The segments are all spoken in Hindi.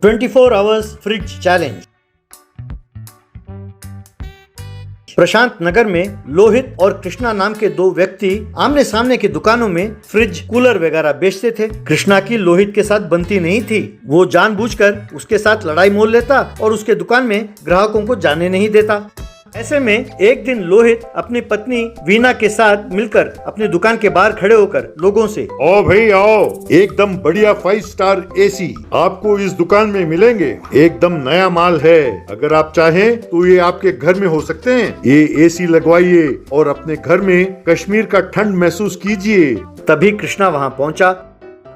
24 आवर्स फ्रिज चैलेंज। प्रशांत नगर में लोहित और कृष्णा नाम के दो व्यक्ति आमने सामने की दुकानों में फ्रिज, कूलर वगैरह बेचते थे। कृष्णा की लोहित के साथ बनती नहीं थी। वो जानबूझकर उसके साथ लड़ाई मोल लेता और उसके दुकान में ग्राहकों को जाने नहीं देता। ऐसे में एक दिन लोहित अपनी पत्नी वीना के साथ मिलकर अपनी दुकान के बाहर खड़े होकर लोगों से, आओ भाई आओ, एकदम बढ़िया 5 स्टार एसी आपको इस दुकान में मिलेंगे। एकदम नया माल है। अगर आप चाहें तो ये आपके घर में हो सकते हैं। ये एसी लगवाइए और अपने घर में कश्मीर का ठंड महसूस कीजिए। तभी कृष्णा वहाँ पहुँचा।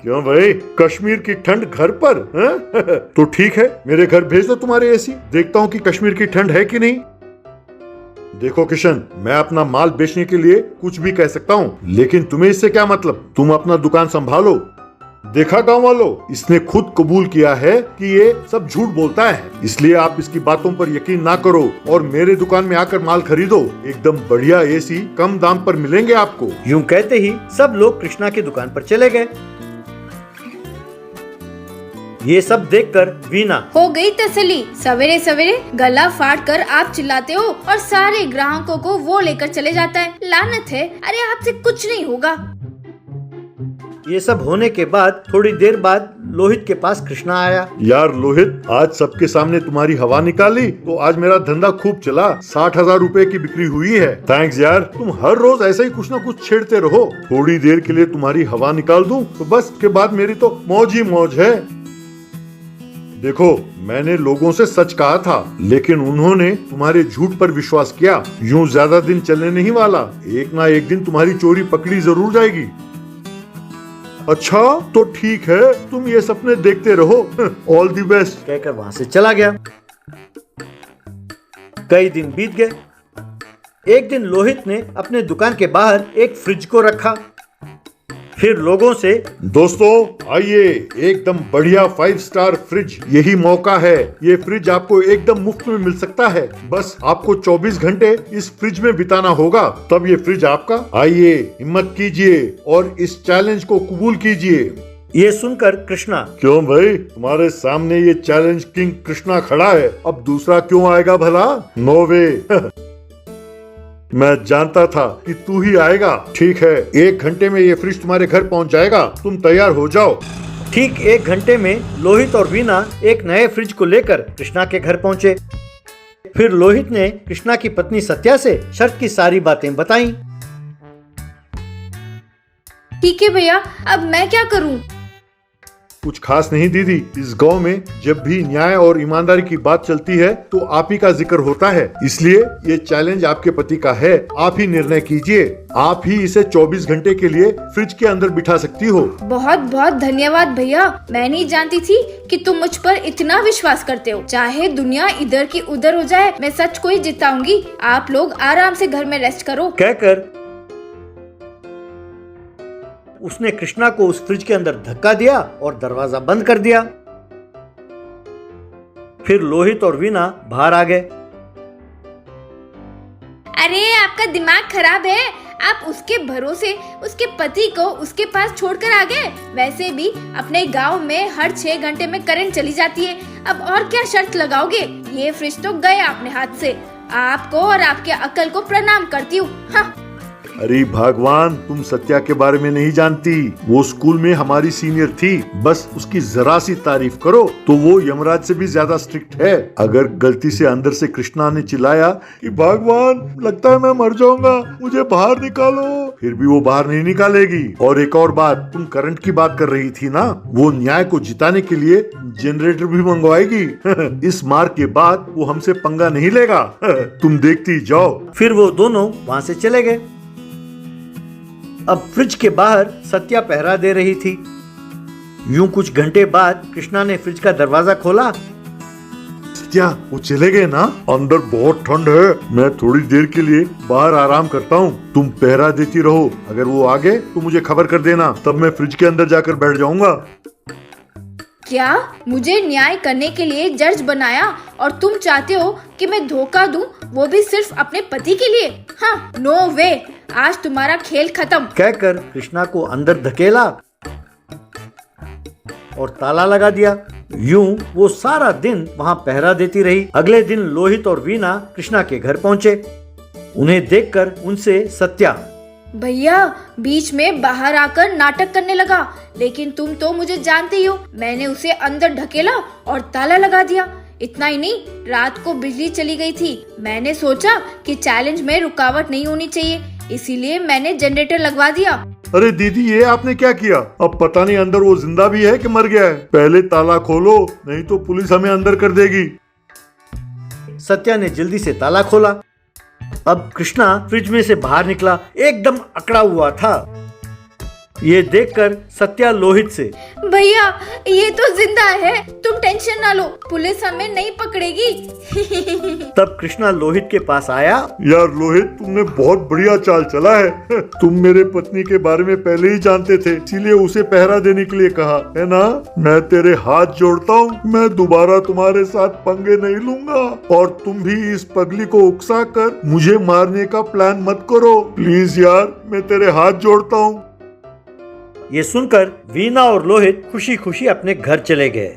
क्यों भाई, कश्मीर की ठंड घर पर? तो ठीक है, मेरे घर भेज दो तुम्हारे एसी। देखता हूँ कि कश्मीर की ठंड है कि नहीं। देखो किशन, मैं अपना माल बेचने के लिए कुछ भी कह सकता हूँ, लेकिन तुम्हें इससे क्या मतलब? तुम अपना दुकान संभालो। देखा गांव वालों, इसने खुद कबूल किया है कि ये सब झूठ बोलता है, इसलिए आप इसकी बातों पर यकीन ना करो और मेरे दुकान में आकर माल खरीदो। एकदम बढ़िया एसी कम दाम पर मिलेंगे आपको। यूं कहते ही सब लोग कृष्णा की दुकान पर चले गए। ये सब देखकर वीना, हो गई तसल्ली। सवेरे सवेरे गला फाड़ कर आप चिल्लाते हो और सारे ग्राहकों को वो लेकर चले जाता है। लानत है, अरे आपसे कुछ नहीं होगा। ये सब होने के बाद थोड़ी देर बाद लोहित के पास कृष्णा आया। यार लोहित, आज सबके सामने तुम्हारी हवा निकाली तो आज मेरा धंधा खूब चला। 60,000 रुपए की बिक्री हुई है। थैंक्स यार, तुम हर रोज ऐसे ही कुछ न कुछ छेड़ते रहो। थोड़ी देर के लिए तुम्हारी हवा निकाल दूं तो बस के बाद मेरी तो मौज ही मौज है। देखो, मैंने लोगों से सच कहा था, लेकिन उन्होंने तुम्हारे झूठ पर विश्वास किया। यूं ज्यादा दिन चलने नहीं वाला। एक ना एक दिन तुम्हारी चोरी पकड़ी जरूर जाएगी। अच्छा तो ठीक है, तुम ये सपने देखते रहो। ऑल द बेस्ट कहकर वहां से चला गया। कई दिन बीत गए। एक दिन लोहित ने अपने दुकान के बाहर एक फ्रिज को रखा। फिर लोगों से, दोस्तों आइए, एकदम बढ़िया 5 स्टार फ्रिज, यही मौका है। ये फ्रिज आपको एकदम मुफ्त में मिल सकता है। बस आपको 24 घंटे इस फ्रिज में बिताना होगा, तब ये फ्रिज आपका। आइए, हिम्मत कीजिए और इस चैलेंज को कबूल कीजिए। ये सुनकर कृष्णा, क्यों भाई, तुम्हारे सामने ये चैलेंज किंग कृष्णा खड़ा है, अब दूसरा क्यों आएगा भला? नो वे। मैं जानता था कि तू ही आएगा। ठीक है, 1 घंटे में ये फ्रिज तुम्हारे घर पहुंच जाएगा। तुम तैयार हो जाओ। ठीक 1 घंटे में लोहित और वीना एक नए फ्रिज को लेकर कृष्णा के घर पहुंचे। फिर लोहित ने कृष्णा की पत्नी सत्या से शर्त की सारी बातें बताईं। ठीक है भैया, अब मैं क्या करूं? कुछ खास नहीं दीदी, इस गांव में जब भी न्याय और ईमानदारी की बात चलती है तो आप ही का जिक्र होता है। इसलिए ये चैलेंज आपके पति का है। आप ही निर्णय कीजिए। आप ही इसे 24 घंटे के लिए फ्रिज के अंदर बिठा सकती हो। बहुत बहुत धन्यवाद भैया। मैं नहीं जानती थी कि तुम मुझ पर इतना विश्वास करते हो। चाहे दुनिया इधर की उधर हो जाए, मैं सच को ही जिताऊंगी। आप लोग आराम से घर में रेस्ट करो। कहकर उसने कृष्णा को उस फ्रिज के अंदर धक्का दिया और दरवाजा बंद कर दिया। फिर लोहित और वीना बाहर आ गए। अरे आपका दिमाग खराब है। आप उसके भरोसे उसके पति को उसके पास छोड़कर आ गए। वैसे भी अपने गांव में हर 6 घंटे में करंट चली जाती है। अब और क्या शर्त लगाओगे? ये फ्रिज तो गया अपने हाथ से। आपको और आपके अक्ल को प्रणाम करती हूँ। हाँ। अरे भगवान, तुम सत्या के बारे में नहीं जानती। वो स्कूल में हमारी सीनियर थी। बस उसकी जरा सी तारीफ करो तो वो यमराज से भी ज्यादा स्ट्रिक्ट है। अगर गलती से अंदर से कृष्णा ने चिल्लाया कि भगवान, लगता है मैं मर जाऊंगा, मुझे बाहर निकालो, फिर भी वो बाहर नहीं निकालेगी। और एक और बात, तुम करंट की बात कर रही थी ना, वो न्याय को जिताने के लिए जनरेटर भी मंगवाएगी। इस मार के बाद वो हमसे पंगा नहीं लेगा। तुम देखती जाओ। फिर वो दोनों वहां से चले गए। अब फ्रिज के बाहर सत्या पहरा दे रही थी। यूं कुछ घंटे बाद कृष्णा ने फ्रिज का दरवाजा खोला। सत्या, वो चले गए ना? अंदर बहुत ठंड है। मैं थोड़ी देर के लिए बाहर आराम करता हूँ। तुम पहरा देती रहो। अगर वो आ गए तो मुझे खबर कर देना, तब मैं फ्रिज के अंदर जाकर बैठ जाऊंगा। क्या मुझे न्याय करने के लिए जज बनाया और तुम चाहते हो कि मैं धोखा दूं, वो भी सिर्फ अपने पति के लिए? हाँ, नो वे। आज तुम्हारा खेल खत्म। कहकर कृष्णा को अंदर धकेला और ताला लगा दिया। यूं वो सारा दिन वहाँ पहरा देती रही। अगले दिन लोहित और वीना कृष्णा के घर पहुँचे। उन्हें देखकर उनसे सत्या, भैया बीच में बाहर आकर नाटक करने लगा, लेकिन तुम तो मुझे जानते ही हो, मैंने उसे अंदर ढकेला और ताला लगा दिया। इतना ही नहीं, रात को बिजली चली गई थी। मैंने सोचा कि चैलेंज में रुकावट नहीं होनी चाहिए, इसीलिए मैंने जनरेटर लगवा दिया। अरे दीदी, ये आपने क्या किया? अब पता नहीं अंदर वो जिंदा भी है कि मर गया है। पहले ताला खोलो, नहीं तो पुलिस हमें अंदर कर देगी। सत्या ने जल्दी से ताला खोला। अब कृष्णा फ्रिज में से बाहर निकला, एकदम अकड़ा हुआ था। ये देखकर सत्या लोहित से, भैया ये तो जिंदा है, तुम टेंशन ना लो, पुलिस हमें नहीं पकड़ेगी। तब कृष्णा लोहित के पास आया। यार लोहित, तुमने बहुत बढ़िया चाल चला है। तुम मेरे पत्नी के बारे में पहले ही जानते थे, इसीलिए उसे पहरा देने के लिए कहा, है ना? मैं तेरे हाथ जोड़ता हूँ, मैं दोबारा तुम्हारे साथ पंगे नहीं लूंगा। और तुम भी इस पगली को उकसा कर मुझे मारने का प्लान मत करो, प्लीज यार, मैं तेरे हाथ जोड़ता हूँ। ये सुनकर वीना और लोहित खुशी खुशी अपने घर चले गए।